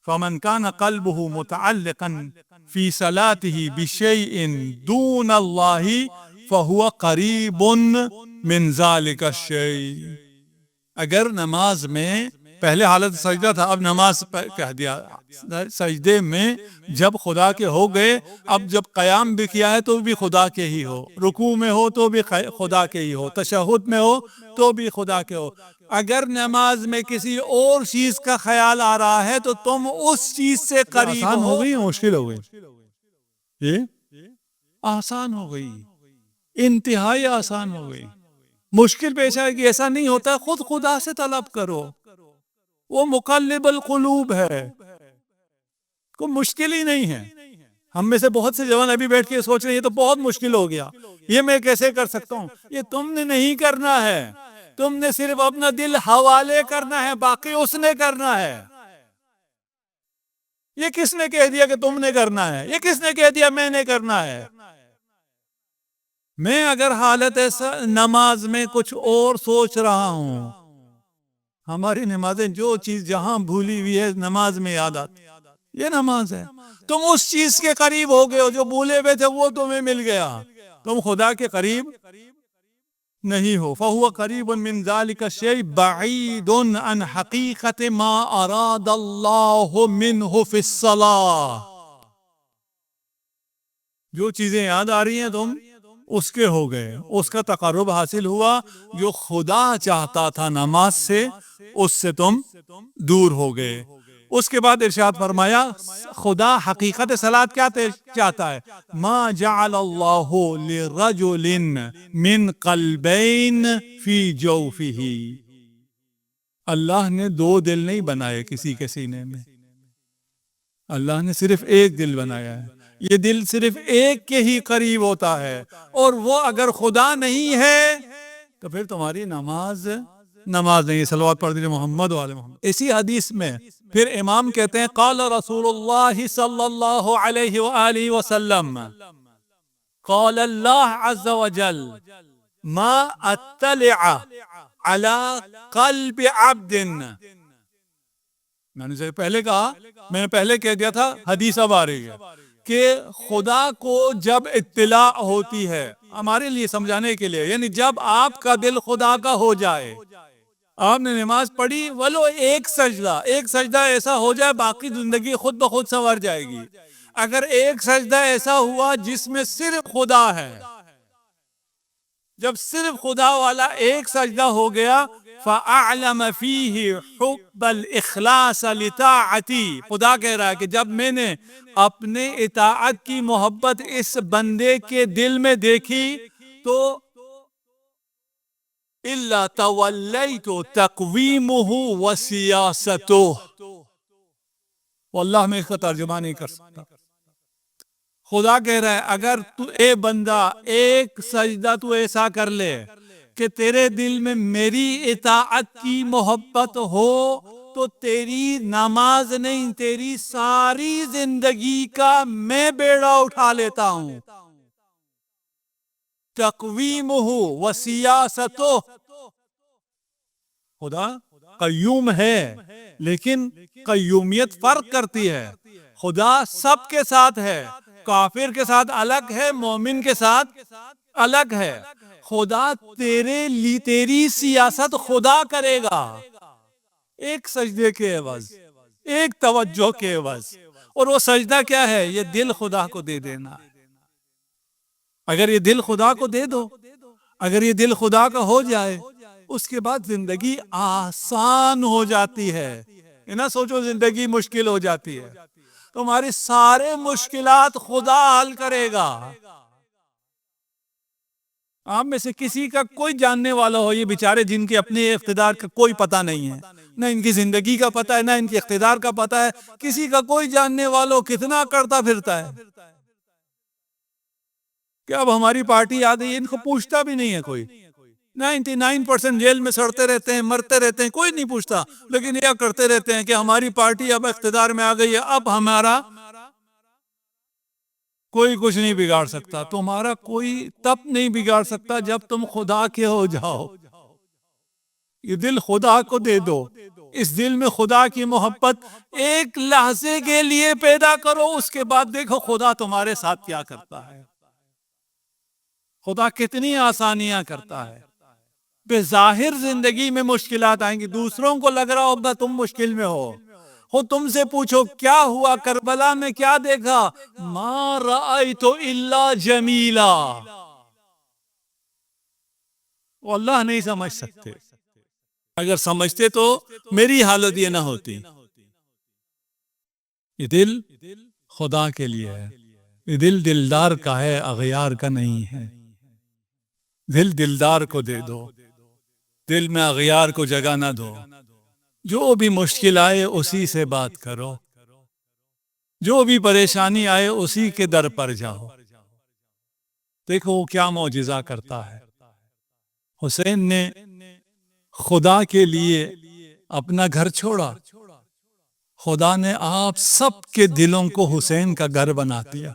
فمن كان قلبه متعلقا في صلاته بشيء دون الله فهو قریب من ذلك الشيء. اگر نماز میں پہلے حالت سجدہ تھا، اب نماز کہہ دیا، سجدے میں جب خدا کے ہو گئے، اب جب قیام بھی کیا ہے تو بھی خدا کے ہی ہو، رکوع میں ہو تو بھی خدا کے ہی ہو، تشہد میں ہو تو بھی خدا کے ہو. اگر نماز میں کسی اور چیز کا خیال آ رہا ہے تو تم اس چیز سے قریب ہو. آسان ہو گئی، مشکل ہو گئی؟ یہ آسان ہو گئی، انتہائی آسان ہو گئی. مشکل پیش آئے گی، ایسا نہیں ہوتا، خود خدا سے طلب کرو، وہ مقلب القلوب ہے، کوئی مشکل ہی نہیں ہے. ہم میں سے بہت سے جوان ابھی بیٹھ کے سوچ رہے ہیں یہ تو بہت مشکل ہو گیا، یہ میں کیسے کر سکتا ہوں. یہ تم نے نہیں کرنا ہے، تم نے صرف اپنا دل حوالے کرنا ہے، باقی اس نے کرنا ہے. یہ کس نے کہہ دیا کہ تم نے کرنا ہے؟ یہ کس نے کہہ دیا میں نے کرنا ہے؟ میں اگر حالت ایسا نماز میں کچھ اور سوچ رہا ہوں، ہماری نمازیں جو چیز جہاں بھولی ہوئی ہے نماز میں یاد آتی، یہ نماز ہے. تم اس چیز کے قریب ہو گئے ہو جو بھولے ہوئے تھے، وہ تمہیں مل گیا، تم خدا کے قریب نہیں ہو. فَهُوَ قَرِيبٌ مِّن ذَلِكَ الشَّيْءِ بَعِيدٌ عَنْ حَقِيقَةِ مَا أَرَادَ اللَّهُ مِنْهُ فِي الصَّلَاةِ. جو چیزیں یاد آ رہی ہیں تم اس کے ہو گئے، اس کا تقرب حاصل ہوا. جو خدا چاہتا تھا نماز سے، اس سے تم دور ہو گئے. اس کے بعد ارشاد فرمایا خدا حقیقت صلاۃ کیا چاہتا ہے؟ ما جعل اللہ لرجل من قلبین فی جوفہ. اللہ نے دو دل نہیں بنائے کسی کے سینے میں، اللہ نے صرف ایک دل بنایا ہے. یہ دل صرف ایک کے ہی قریب ہوتا ہے، اور وہ اگر خدا نہیں ہے تو پھر تمہاری نماز نہیں. صلوات پڑھ دیجیے محمد وعلی محمد. اسی حدیث میں پھر امام کہتے ہیں قال رسول اللہ صلی اللہ علیہ وآلہ وسلم قال اللہ عز وجل ما اطلع على قلب عبد. میں نے پہلے کہا، میں نے پہلے کہہ دیا تھا، حدیث اب آ رہی ہے کہ خدا کو جب اطلاع ہوتی ہے، ہمارے لیے سمجھانے کے لیے، یعنی جب آپ کا دل خدا کا ہو جائے، آپ نے نماز پڑھی، ولو ایک سجدہ ایسا ہو جائے، باقی زندگی خود بخود سنور جائے گی. اگر ایک سجدہ ایسا ہوا جس میں صرف خدا ہے، جب صرف خدا والا ایک سجدہ ہو گیا، فَأَعْلَمَ فِيهِ حُبَّ الْإِخْلَاصَ لِطَاعَتِي. خدا کہہ رہا ہے کہ جب میں نے اپنے اطاعت کی محبت اس بندے کے دل میں دیکھی تو إِلَّا تَوَلَّيْتُ تَقْوِيمُهُ وَسِيَاسَتُهُ. واللہ میں اس کا ترجمہ نہیں کر سکتا. خدا کہہ رہا ہے اگر تو اے بندہ ایک سجدہ تو ایسا کر لے کہ تیرے دل میں میری اطاعت کی محبت ہو، تو تیری نماز نہیں، تیری ساری زندگی کا میں بیڑا اٹھا لیتا ہوں. تقویمہ وسیاستہ. خدا قیوم ہے، لیکن قیومیت فرق کرتی ہے. خدا سب کے ساتھ ہے، کافر کے ساتھ الگ ہے، مومن کے ساتھ الگ ہے. خدا تیری سیاست خدا کرے گا ایک سجدے کے عوض، ایک توجہ کے عوض. اور وہ سجدہ کیا ہے؟ یہ دل خدا کو دے دینا. اگر یہ دل خدا کو دے دو، اگر یہ دل خدا کا ہو جائے، اس کے بعد زندگی آسان ہو جاتی ہے. نہ سوچو زندگی مشکل ہو جاتی ہے، تمہاری سارے مشکلات خدا حل کرے گا. آپ میں سے کسی کا کوئی جاننے والا ہو، یہ بیچارے جن کے اپنے اقتدار کا کوئی پتہ نہیں ہے، نہ ان کی زندگی کا پتہ ہے، نہ ان کے اقتدار کا پتہ ہے، کسی کا کوئی جاننے والا ہو کتنا کرتا پھرتا ہے کہ اب ہماری پارٹی آ گئی، ان کو پوچھتا بھی نہیں ہے کوئی. 99% جیل میں سڑتے رہتے ہیں، مرتے رہتے ہیں، کوئی نہیں پوچھتا، لیکن یہ کرتے رہتے ہیں کہ ہماری پارٹی اب اقتدار میں آ گئی ہے، اب ہمارا کوئی کچھ نہیں بگاڑ سکتا. تمہارا کوئی تب نہیں بگاڑ سکتا جب تم خدا کے ہو جاؤ. یہ دل خدا کو دے دو، اس دل میں خدا کی محبت ایک لحظے کے لیے پیدا کرو، اس کے بعد دیکھو خدا تمہارے ساتھ کیا کرتا ہے، خدا کتنی آسانیاں کرتا ہے۔ بظاہر زندگی میں مشکلات آئیں گی، دوسروں کو لگ رہا ہوگا تم مشکل میں ہو تم سے پوچھو کیا ہوا، کربلا میں کیا دیکھا؟ ما رأیت الا جمیلا، وہ اللہ نہیں سمجھ سکتے، اگر سمجھتے تو میری حالت یہ نہ ہوتی۔ یہ دل خدا کے لیے ہے، یہ دل دلدار کا ہے، اغیار کا نہیں ہے۔ دل دلدار کو دے دو، دل میں اغیار کو جگہ نہ دو۔ جو بھی مشکل آئے اسی سے بات کرو، جو بھی پریشانی آئے اسی کے در پر جاؤ، دیکھو وہ کیا معجزہ کرتا ہے۔ حسین نے خدا کے لیے اپنا گھر چھوڑا، خدا نے آپ سب کے دلوں کو حسین کا گھر بنا دیا۔